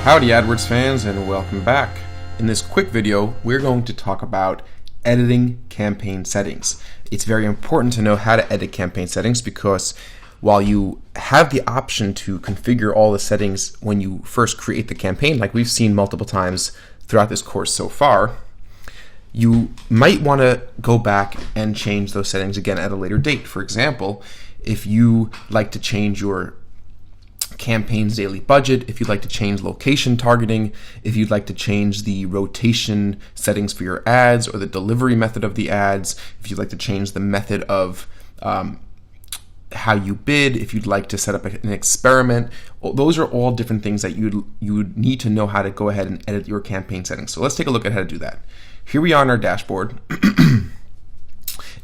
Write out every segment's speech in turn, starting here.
Howdy AdWords fans, and welcome back. In this quick video, we're going to talk about editing campaign settings. It's very important to know how to edit campaign settings because while you have the option to configure all the settings when you first create the campaign, like we've seen multiple times throughout this course so far, you might want to go back and change those settings again at a later date. For example, if you like to change your campaign's daily budget, if you'd like to change location targeting, if you'd like to change the rotation settings for your ads or the delivery method of the ads, if you'd like to change the method of how you bid, if you'd like to set up an experiment, those are all different things that you would need to know how to go ahead and edit your campaign settings. So let's take a look at how to do that. Here we are on our dashboard.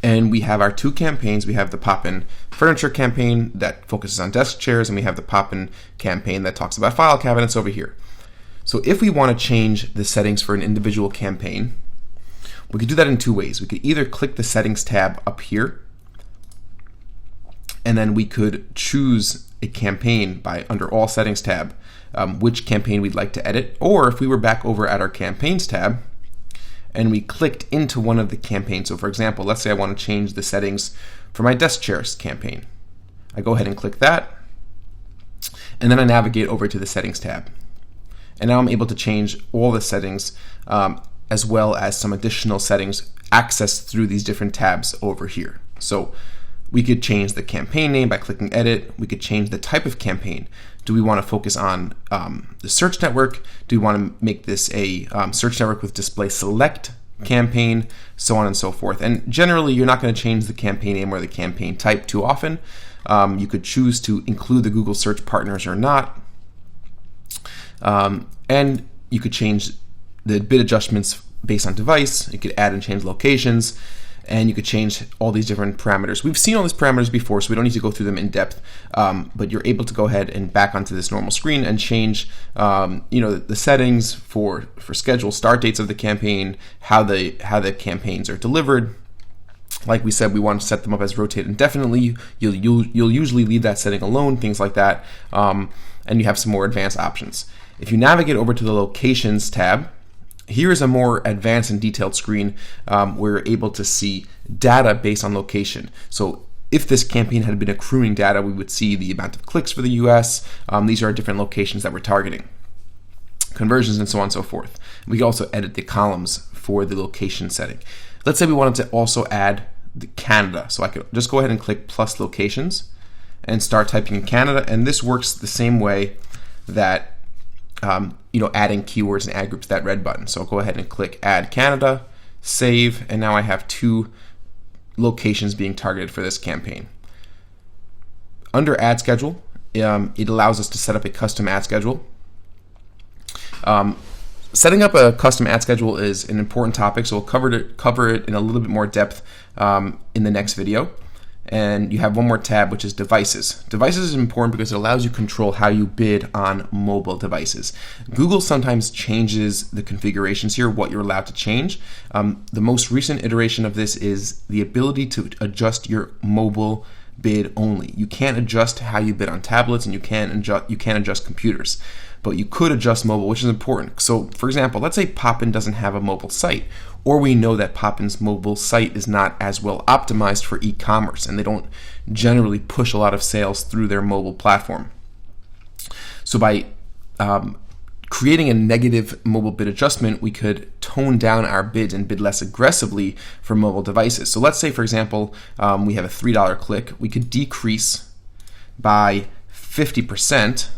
And we have our two campaigns. We have the Poppin Furniture campaign that focuses on desk chairs, and we have the Poppin campaign that talks about file cabinets over here. So if we want to change the settings for an individual campaign, we could do that in two ways. We could either click the settings tab up here, and then we could choose a campaign by under all settings tab, which campaign we'd like to edit. Or if we were back over at our campaigns tab, and we clicked into one of the campaigns. So for example, let's say I want to change the settings for my desk chairs campaign. I go ahead and click that, and then I navigate over to the settings tab. And now I'm able to change all the settings as well as some additional settings accessed through these different tabs over here. So we could change the campaign name by clicking edit. We could change the type of campaign. Do we want to focus on the search network? Do we want to make this a search network with display select campaign, so on and so forth? And generally, you're not going to change the campaign name or the campaign type too often. You could choose to include the Google search partners or not. And you could change the bid adjustments based on device. You could add and change locations. And you could change all these different parameters. We've seen all these parameters before, so we don't need to go through them in depth. But you're able to go ahead and back onto this normal screen and change, the settings for scheduled start dates of the campaign, how the campaigns are delivered. Like we said, we want to set them up as rotate indefinitely. You'll usually leave that setting alone, things like that. And you have some more advanced options. If you navigate over to the locations tab, here is a more advanced and detailed screen where you're able to see data based on location. So if this campaign had been accruing data, we would see the amount of clicks for the US. These are different locations that we're targeting, conversions, and so on and so forth. We can also edit the columns for the location setting. Let's say we wanted to also add the Canada. So I could just go ahead and click plus locations and start typing in Canada. And this works the same way that adding keywords and ad groups, that red button. So I'll go ahead and click Add Canada, save, and now I have two locations being targeted for this campaign. Under Ad Schedule, it allows us to set up a custom ad schedule. Setting up a custom ad schedule is an important topic, so we'll cover it in a little bit more depth in the next video. And you have one more tab, which is devices. Devices is important because it allows you to control how you bid on mobile devices. Google sometimes changes the configurations here, what you're allowed to change. The most recent iteration of this is the ability to adjust your mobile bid only. You can't adjust how you bid on tablets, and you can't adjust computers, but you could adjust mobile, which is important. So for example, let's say Poppin doesn't have a mobile site, or we know that Poppin's mobile site is not as well optimized for e-commerce, and they don't generally push a lot of sales through their mobile platform. So by creating a negative mobile bid adjustment, we could tone down our bids and bid less aggressively for mobile devices. So let's say, for example, we have a $3 click. We could decrease by 50%.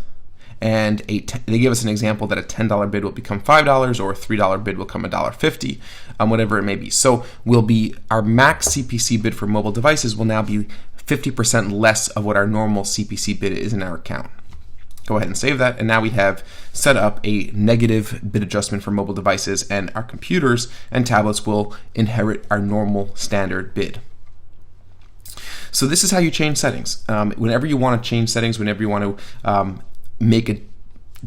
And they give us an example that a $10 bid will become $5 or a $3 bid will become $1.50, whatever it may be. So our max CPC bid for mobile devices will now be 50% less of what our normal CPC bid is in our account. Go ahead and save that, and now we have set up a negative bid adjustment for mobile devices, and our computers and tablets will inherit our normal standard bid. So this is how you change settings. Whenever you want to change settings, whenever you want to make a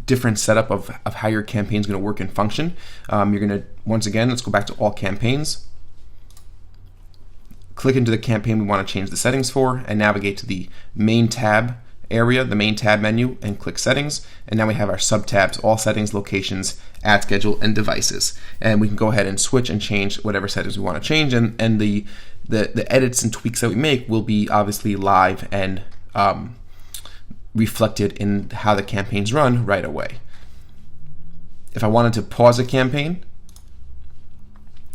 different setup of how your campaign is going to work and function. You're going to, once again, let's go back to all campaigns. Click into the campaign we want to change the settings for and navigate to the main tab area, the main tab menu, and click settings. And now we have our sub tabs, all settings, locations, ad schedule, and devices. And we can go ahead and switch and change whatever settings we want to change. And the edits and tweaks that we make will be obviously live and reflected in how the campaigns run right away. If I wanted to pause a campaign,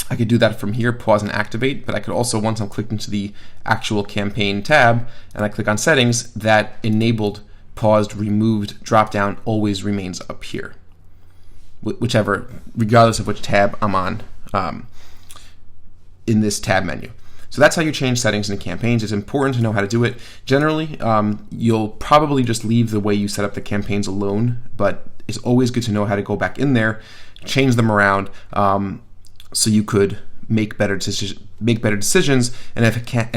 I could do that from here, pause and activate, but I could also, once I'm clicked into the actual campaign tab and I click on settings, that enabled, paused, removed drop-down always remains up here, whichever, regardless of which tab I'm on in this tab menu. So that's how you change settings in campaigns. It's important to know how to do it. Generally, you'll probably just leave the way you set up the campaigns alone, but it's always good to know how to go back in there, change them around, so you could make better decisions and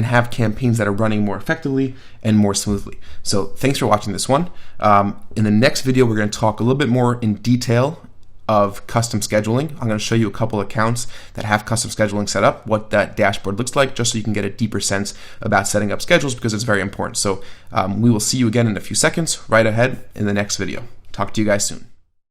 have campaigns that are running more effectively and more smoothly. So thanks for watching this one. In the next video, we're going to talk a little bit more in detail of custom scheduling. I'm going to show you a couple accounts that have custom scheduling set up, what that dashboard looks like, just so you can get a deeper sense about setting up schedules, because it's very important. So we will see you again in a few seconds right ahead in the next video. Talk to you guys soon.